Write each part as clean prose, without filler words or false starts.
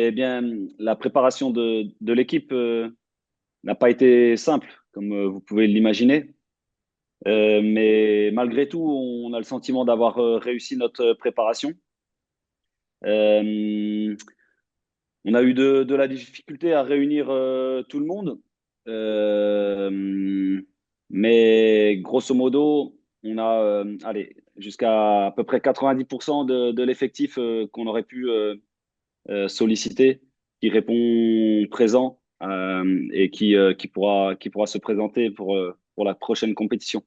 Eh bien, la préparation de l'équipe n'a pas été simple, comme vous pouvez l'imaginer. Mais malgré tout, on a le sentiment d'avoir réussi notre préparation. Euh, on a eu de la difficulté à réunir tout le monde. Euh, mais grosso modo, on a allez, jusqu'à à peu près 90% de l'effectif qu'on aurait pu solliciter, qui répond présent et qui pourra se présenter pour la prochaine compétition.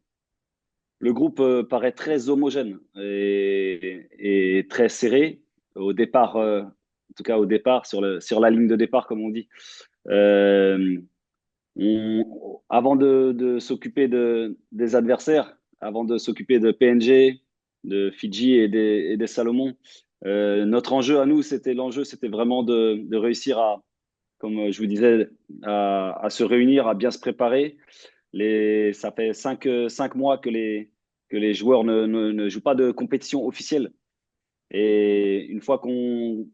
Le groupe paraît très homogène et très serré au départ, en tout cas au départ, sur la ligne de départ, comme on dit. Euh, Avant de s'occuper des adversaires, avant de s'occuper de PNG, de Fidji et des Salomon, notre enjeu à nous, c'était vraiment de réussir à, comme je vous disais, à se réunir, à bien se préparer. Ça fait 5 mois que les joueurs ne jouent pas de compétition officielle. Et une fois qu'on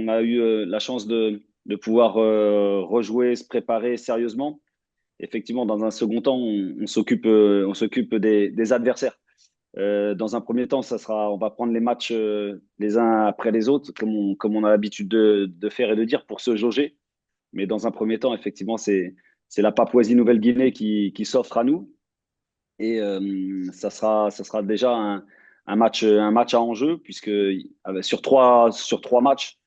a eu la chance de pouvoir rejouer, se préparer sérieusement, effectivement, dans un second temps, on s'occupe des adversaires. Dans un premier temps, on va prendre les matchs les uns après les autres, comme on a l'habitude de faire et de dire pour se jauger. Mais dans un premier temps, effectivement, c'est la Papouasie-Nouvelle-Guinée qui s'offre à nous. Et ça sera déjà un match à enjeu, puisque sur trois matchs,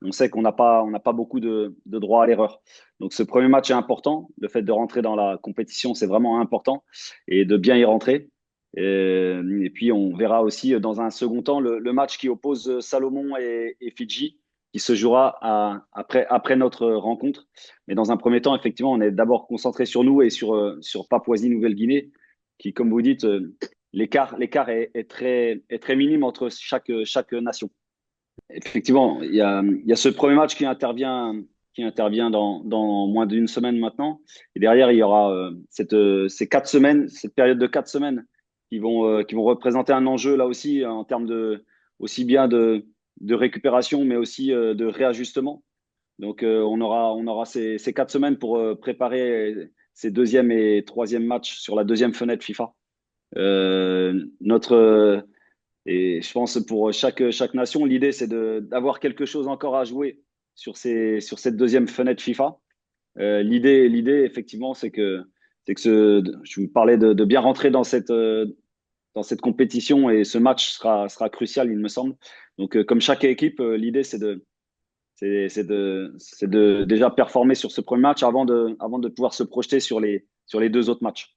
on sait on n'a pas beaucoup de droit à l'erreur. Donc ce premier match est important. Le fait de rentrer dans la compétition, c'est vraiment important et de bien y rentrer. Et puis on verra aussi dans un second temps le match qui oppose Salomon et Fidji, qui se jouera après notre rencontre. Mais dans un premier temps, effectivement, on est d'abord concentré sur nous et sur Papouasie-Nouvelle-Guinée, qui, comme vous dites, l'écart est très minime entre chaque nation. Effectivement, il y a ce premier match qui intervient dans moins d'une semaine maintenant. Et derrière, il y aura ces 4 semaines, cette période de 4 semaines qui vont représenter un enjeu là aussi en termes aussi bien de récupération, mais aussi de réajustement. Donc, on aura ces 4 semaines pour préparer ces deuxième et troisième matchs sur la deuxième fenêtre FIFA. Notre Et je pense pour chaque nation, l'idée, c'est d'avoir quelque chose encore à jouer sur cette deuxième fenêtre FIFA. L'idée, effectivement, c'est que je vous parlais de bien rentrer dans cette compétition et ce match sera crucial, il me semble. Donc, comme chaque équipe, l'idée, c'est de déjà performer sur ce premier match avant de pouvoir se projeter sur les deux autres matchs.